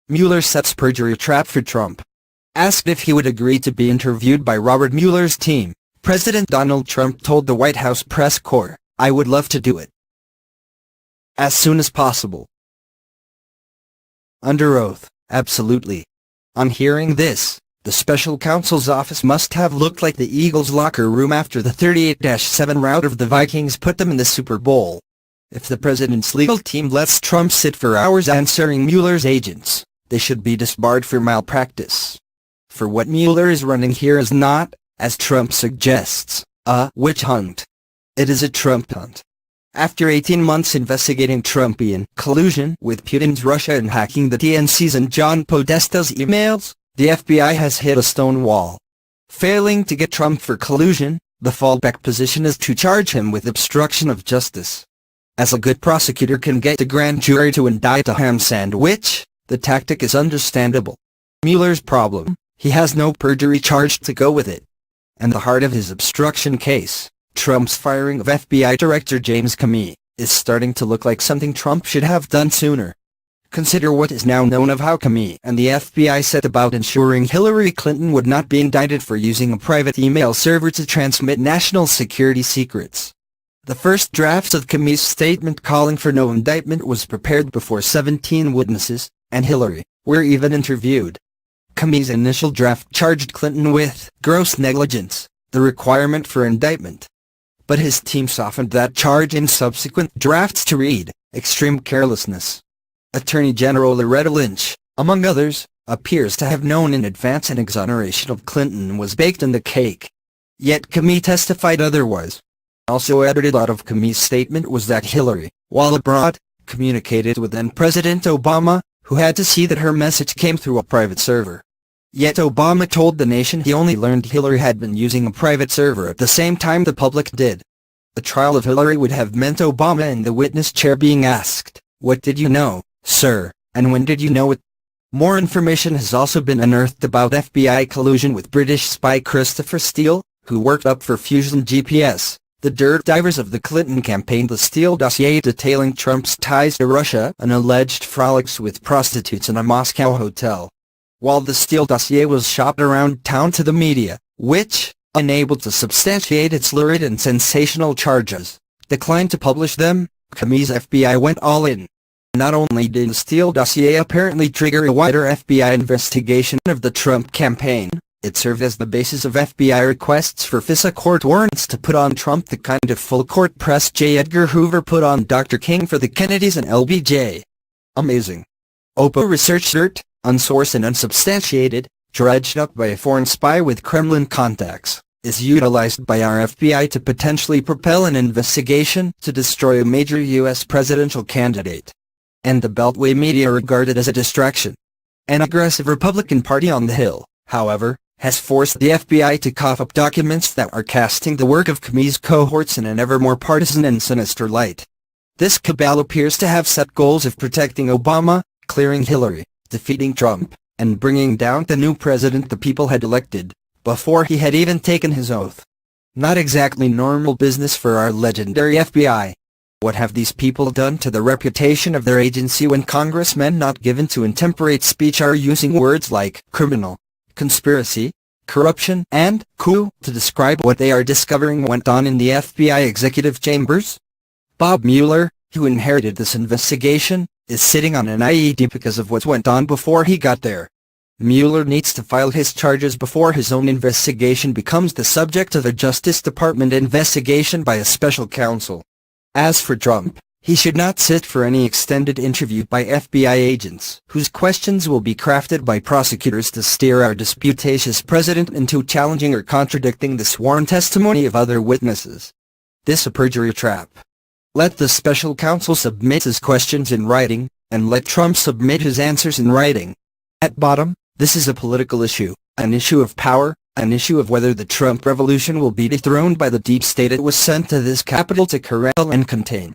Mueller sets perjury trap for Trump. Asked if he would agree to be interviewed by Robert Mueller's team, President Donald Trump told the White House press corps, "I would love to do it as soon as possible." Under oath, absolutely. On hearing this, the special counsel's office must have looked like the Eagles' locker room after the 38-7 rout of the Vikings put them in the Super Bowl. If the president's legal team lets Trump sit for hours answering Mueller's agents, they should be disbarred for malpractice. For what Mueller is running here is not, as Trump suggests, a witch hunt. It is a Trump hunt. After 18 months investigating Trumpian collusion with Putin's Russia and hacking the DNC's and John Podesta's emails, the FBI has hit a stone wall. Failing to get Trump for collusion, the fallback position is to charge him with obstruction of justice. As a good prosecutor can get the grand jury to indict a ham sandwich, the tactic is understandable. Mueller's problem, he has no perjury charge to go with it. And the heart of his obstruction case, Trump's firing of FBI Director James Comey, is starting to look like something Trump should have done sooner. Consider what is now known of how Comey and the FBI set about ensuring Hillary Clinton would not be indicted for using a private email server to transmit national security secrets. The first draft of Comey's statement calling for no indictment was prepared before 17 witnesses, and Hillary, were even interviewed. Comey's initial draft charged Clinton with gross negligence, the requirement for indictment. But his team softened that charge in subsequent drafts to read extreme carelessness. Attorney General Loretta Lynch, among others, appears to have known in advance an exoneration of Clinton was baked in the cake. Yet Comey testified otherwise. Also edited out of Comey's statement was that Hillary, while abroad, communicated with then-President Obama, who had to see that her message came through a private server. Yet Obama told the nation he only learned Hillary had been using a private server at the same time the public did. The trial of Hillary would have meant Obama and the witness chair being asked, "What did you know, sir, and when did you know it?" More information has also been unearthed about FBI collusion with British spy Christopher Steele, who worked up for Fusion GPS, the dirt divers of the Clinton campaign. The Steele dossier detailing Trump's ties to Russia and alleged frolics with prostitutes in a Moscow hotel. While the Steele dossier was shopped around town to the media, which, unable to substantiate its lurid and sensational charges, declined to publish them, Comey's FBI went all in. Not only did the Steele dossier apparently trigger a wider FBI investigation of the Trump campaign, it served as the basis of FBI requests for FISA court warrants to put on Trump the kind of full-court press J. Edgar Hoover put on Dr. King for the Kennedys and LBJ. Amazing. OPA research dirt, unsourced and unsubstantiated, dredged up by a foreign spy with Kremlin contacts, is utilized by our FBI to potentially propel an investigation to destroy a major U.S. presidential candidate. And the Beltway media regard it as a distraction. An aggressive Republican Party on the Hill, however, has forced the FBI to cough up documents that are casting the work of Comey's cohorts in an ever more partisan and sinister light. This cabal appears to have set goals of protecting Obama, clearing Hillary, defeating Trump, and bringing down the new president the people had elected, before he had even taken his oath. Not exactly normal business for our legendary FBI. What have these people done to the reputation of their agency when congressmen not given to intemperate speech are using words like criminal, conspiracy, corruption, and coup to describe what they are discovering went on in the FBI executive chambers? Bob Mueller, who inherited this investigation, is sitting on an IED because of what went on before he got there. Mueller needs to file his charges before his own investigation becomes the subject of a Justice Department investigation by a special counsel. As for Trump, he should not sit for any extended interview by FBI agents whose questions will be crafted by prosecutors to steer our disputatious president into challenging or contradicting the sworn testimony of other witnesses. This a perjury trap. Let the special counsel submit his questions in writing, and let Trump submit his answers in writing. At bottom, this is a political issue, an issue of power, an issue of whether the Trump revolution will be dethroned by the deep state it was sent to this capital to corral and contain.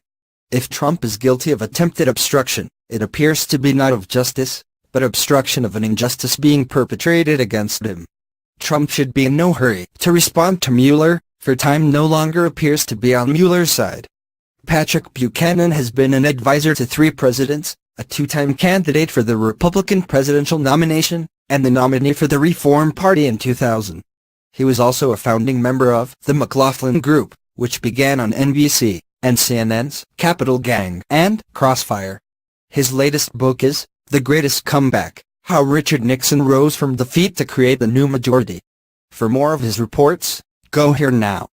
If Trump is guilty of attempted obstruction, it appears to be not of justice, but obstruction of an injustice being perpetrated against him. Trump should be in no hurry to respond to Mueller, for time no longer appears to be on Mueller's side. Patrick Buchanan has been an advisor to 3 presidents, a two-time candidate for the Republican presidential nomination, and the nominee for the Reform Party in 2000. He was also a founding member of the McLaughlin Group, which began on NBC and CNN's Capital Gang and Crossfire. His latest book is The Greatest Comeback: How Richard Nixon Rose from Defeat to Create the New Majority. For more of his reports, go here now.